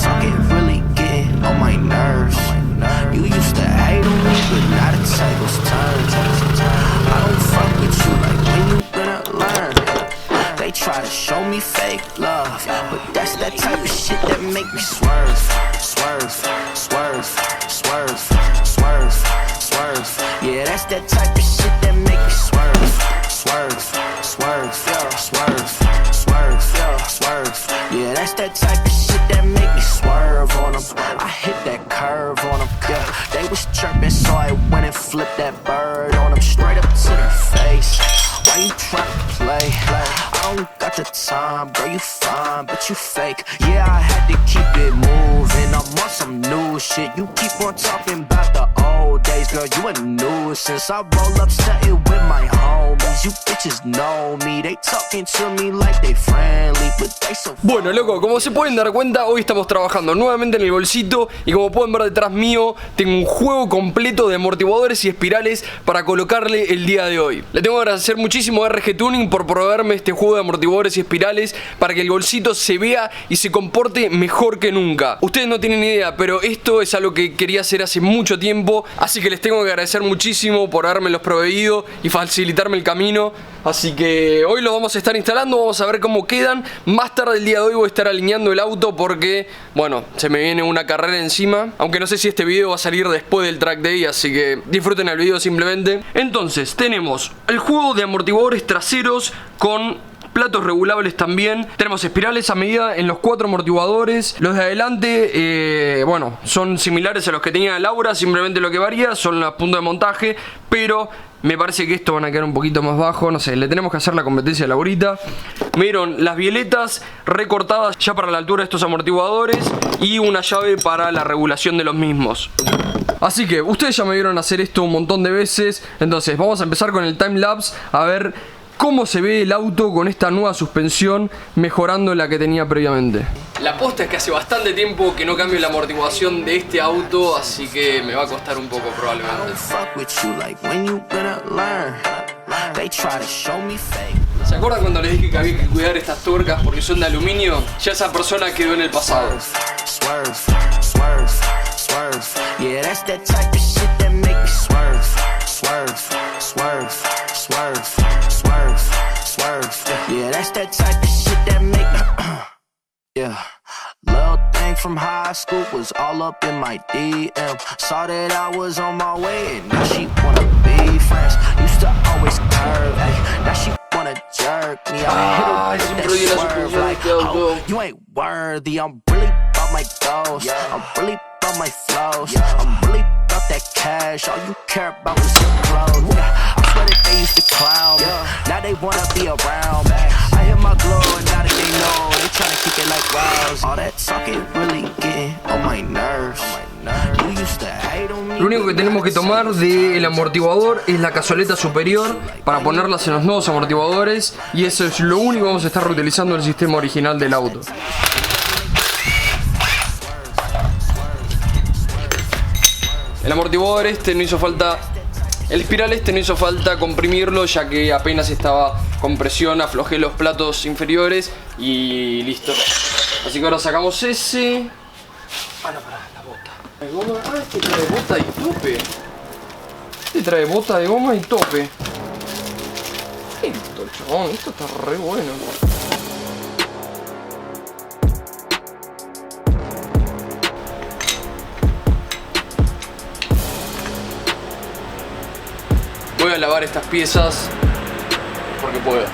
talking really getting on my nerves. You used to hate on me, but now the tables turned. I don't fuck with you like when you gonna learn. They try to show me fake love, but that's that type of shit that make me swerve, swerve, swerve, swerve, swerve, swerve. Yeah, that's that type of shit that make me swerve, swerve, swerve, swerve, swerve, swerve. Yeah, that's that type of shit that make me swerve on them. I hit that curve on them, yeah. They was chirping, so I went and flipped that bird on them straight up to their face. Why you tryna play? I don't got the time, girl, you fine, but you fake. Yeah, I had to keep it moving. I'm on some new shit. You keep on talking about the old days, girl, you a nuisance. I roll up something with my homies. You bitches know me. They talking to me like they friendly, but they so. Bueno, loco, como se pueden dar cuenta, hoy estamos trabajando nuevamente en el bolsito. Y como pueden ver detrás mío, tengo un juego completo de amortiguadores y espirales para colocarle el día de hoy. Le tengo que agradecer muchísimo a RG Tuning por proveerme este juego de amortiguadores y espirales para que el bolsito se vea y se comporte mejor que nunca. Ustedes no tienen idea, pero esto es algo que quería hacer hace mucho tiempo, así que les tengo que agradecer muchísimo por haberme proveído y facilitarme el camino. Así que hoy los vamos a estar instalando, vamos a ver cómo quedan. Más tarde el día de hoy voy a estar alineando el auto porque, bueno, se me viene una carrera encima. Aunque no sé si este video va a salir después del track day, así que disfruten el video simplemente. Entonces, tenemos el juego de amortiguadores traseros con platos regulables también. Tenemos espirales a medida en los 4 amortiguadores. Los de adelante, bueno, son similares a los que tenía Laura. Simplemente lo que varía son los puntos de montaje, pero me parece que estos van a quedar un poquito más bajos. No sé, le tenemos que hacer la competencia a Laurita. Me dieron las violetas recortadas ya para la altura de estos amortiguadores y una llave para la regulación de los mismos. Así que ustedes ya me vieron hacer esto un montón de veces. Entonces vamos a empezar con el timelapse a ver cómo se ve el auto con esta nueva suspensión, mejorando la que tenía previamente. La posta es que hace bastante tiempo que no cambio la amortiguación de este auto, así que me va a costar un poco probablemente. ¿Se acuerdan cuando les dije que había que cuidar estas tuercas porque son de aluminio? Ya esa persona quedó en el pasado. Yeah, that's that type of shit that make me yeah. Little thing from high school was all up in my DM. Saw that I was on my way and now she wanna be friends. Used to always curve, ay, now she wanna jerk me. I hit her with that swerve like, oh, you ain't worthy. I'm really about my goals, I'm really about my flows, I'm really about that cash. All you care about is your clothes. I swear that they used to clown me, now they wanna be around me. I hit my glow and now that they know, they tryna keep it like wows. All that talking really getting on my nerves. You used to hate on me. Lo único que tenemos que tomar del amortiguador es la cazoleta superior para ponerlas en los nuevos amortiguadores, y eso es lo único que vamos a estar reutilizando el sistema original del auto. El amortiguador este no hizo falta, el espiral este no hizo falta comprimirlo, ya que apenas estaba con presión, aflojé los platos inferiores y listo. Así que ahora sacamos ese. Ah, no, pará, la bota. ¿Hay goma? Ah, este trae bota y tope. Este trae bota de goma y tope. Listo, chabón, esto está re bueno. Voy a lavar estas piezas porque puedo.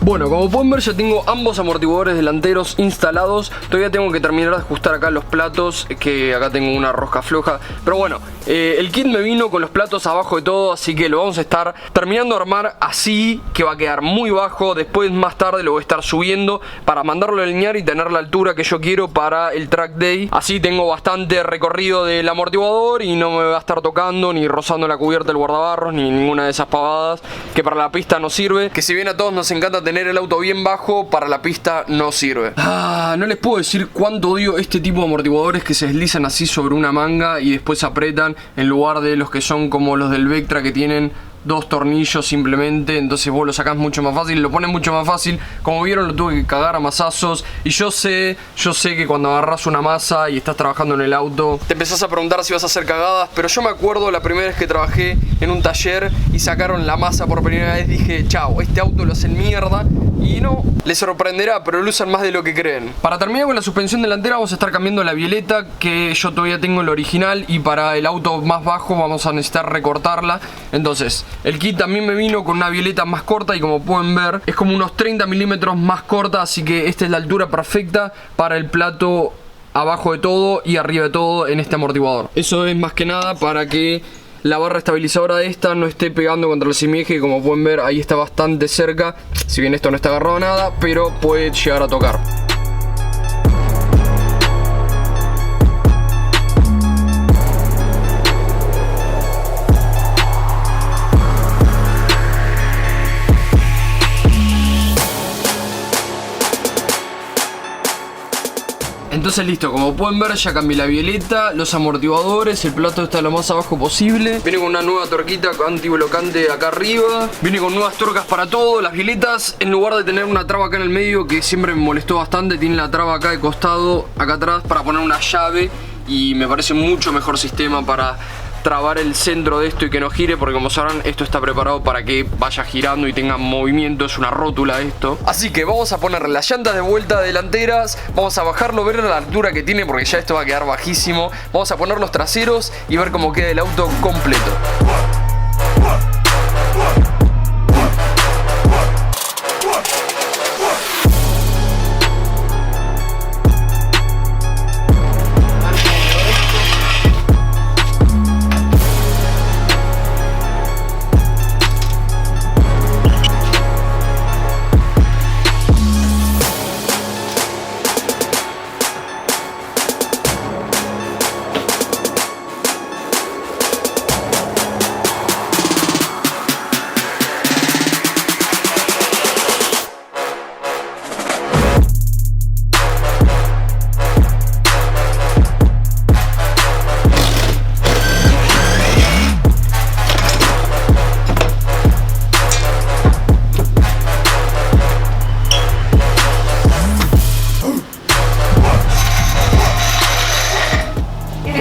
Bueno, como pueden ver ya tengo ambos amortiguadores delanteros instalados. Todavía tengo que terminar de ajustar acá los platos, que acá tengo una rosca floja. Pero bueno, el kit me vino con los platos abajo de todo, así que lo vamos a estar terminando de armar así, que va a quedar muy bajo. Después más tarde lo voy a estar subiendo para mandarlo a alinear y tener la altura que yo quiero para el track day. Así tengo bastante recorrido del amortiguador y no me va a estar tocando ni rozando la cubierta del guardabarros ni ninguna de esas pavadas que para la pista no sirve. Que si bien a todos nos encanta tener el auto bien bajo, para la pista no sirve. No les puedo decir cuánto odio este tipo de amortiguadores que se deslizan así sobre una manga y después se apretan, en lugar de los que son como los del Vectra, que tienen dos tornillos simplemente. Entonces vos lo sacás mucho más fácil, lo pones mucho más fácil. Como vieron, lo tuve que cagar a mazazos. Y yo sé que cuando agarras una masa y estás trabajando en el auto, te empezás a preguntar si vas a hacer cagadas. Pero yo me acuerdo la primera vez que trabajé en un taller y sacaron la masa por primera vez, dije, chao, este auto lo hacen mierda. Y no, les sorprenderá, pero lo usan más de lo que creen. Para terminar con la suspensión delantera vamos a estar cambiando la bieleta, que yo todavía tengo el original, y para el auto más bajo vamos a necesitar recortarla. Entonces el kit también me vino con una bieleta más corta y como pueden ver es como unos 30 milímetros más corta, así que esta es la altura perfecta para el plato abajo de todo y arriba de todo en este amortiguador. Eso es más que nada para que la barra estabilizadora de esta no esté pegando contra el semieje, que como pueden ver ahí está bastante cerca. Si bien esto no está agarrado a nada, pero puede llegar a tocar. Entonces listo, como pueden ver ya cambié la bieleta, los amortiguadores, el plato está lo más abajo posible. Viene con una nueva torquita antiblocante acá arriba. Viene con nuevas tuercas para todo. Las bieletas, en lugar de tener una traba acá en el medio, que siempre me molestó bastante, tiene la traba acá de costado, acá atrás, para poner una llave. Y me parece mucho mejor sistema para trabar el centro de esto y que no gire, porque como sabrán esto está preparado para que vaya girando y tenga movimiento. Es una rótula esto. Así que vamos a poner las llantas de vuelta delanteras, vamos a bajarlo, ver la altura que tiene, porque ya esto va a quedar bajísimo. Vamos a poner los traseros y ver cómo queda el auto completo.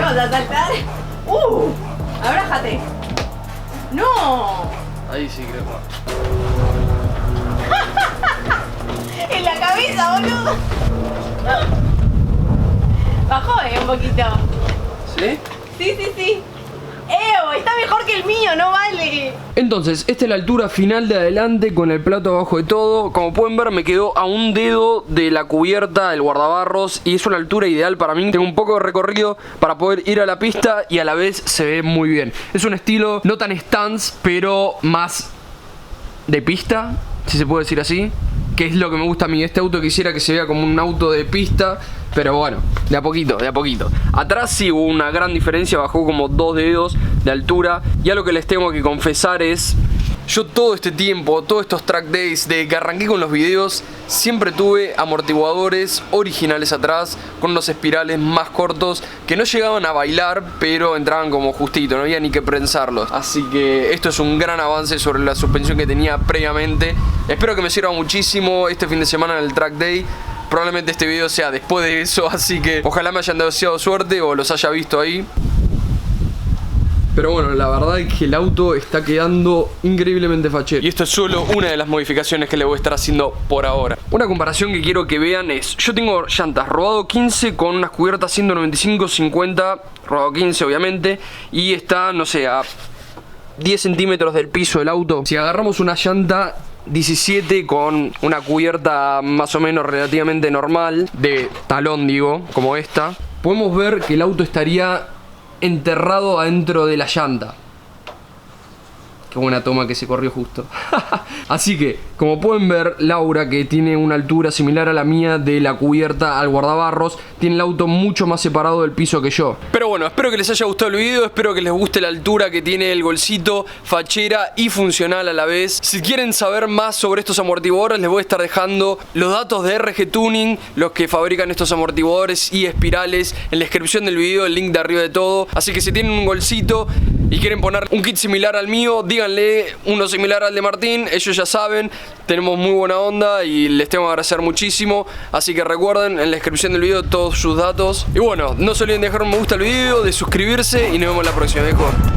¿A saltar? Abrájate. No. Ahí sí creo. En la cabeza, boludo. Bajó, un poquito. ¿Sí? Sí. Está mejor que el mío, no vale. Entonces, esta es la altura final de adelante con el plato abajo de todo. Como pueden ver, me quedó a un dedo de la cubierta del guardabarros y es una altura ideal para mí. Tengo un poco de recorrido para poder ir a la pista y a la vez se ve muy bien. Es un estilo no tan stance, pero más de pista, si se puede decir así, que es lo que me gusta a mí. Este auto quisiera que se vea como un auto de pista, pero bueno, de a poquito, de a poquito. Atrás sí hubo una gran diferencia, bajó como 2 dedos de altura. Y algo que les tengo que confesar es, yo todo este tiempo, todos estos track days, de que arranqué con los videos, siempre tuve amortiguadores originales atrás, con unos espirales más cortos, que no llegaban a bailar, pero entraban como justito, no había ni que prensarlos. Así que esto es un gran avance sobre la suspensión que tenía previamente. Espero que me sirva muchísimo este fin de semana en el track day. Probablemente este video sea después de eso, así que ojalá me hayan deseado suerte o los haya visto ahí. Pero bueno, la verdad es que el auto está quedando increíblemente fachero. Y esto es solo una de las modificaciones que le voy a estar haciendo por ahora. Una comparación que quiero que vean es, yo tengo llantas rodado 15 con unas cubiertas 195-50, rodado 15 obviamente, y está, no sé, a 10 centímetros del piso del auto. Si agarramos una llanta 17 con una cubierta más o menos relativamente normal, de talón digo, como esta, podemos ver que el auto estaría enterrado adentro de la llanta. Qué buena toma que se corrió justo. Así que, como pueden ver, Laura, que tiene una altura similar a la mía de la cubierta al guardabarros, tiene el auto mucho más separado del piso que yo. Pero bueno, espero que les haya gustado el video, espero que les guste la altura que tiene el golcito, fachera y funcional a la vez. Si quieren saber más sobre estos amortiguadores, les voy a estar dejando los datos de RG Tuning, los que fabrican estos amortiguadores y espirales, en la descripción del video, el link de arriba de todo. Así que si tienen un golcito y quieren poner un kit similar al mío, díganle uno similar al de Martín, ellos ya saben, tenemos muy buena onda y les tengo que agradecer muchísimo. Así que recuerden en la descripción del video todos sus datos. Y bueno, no se olviden de dejar un me gusta al video, de suscribirse y nos vemos la próxima, viejo.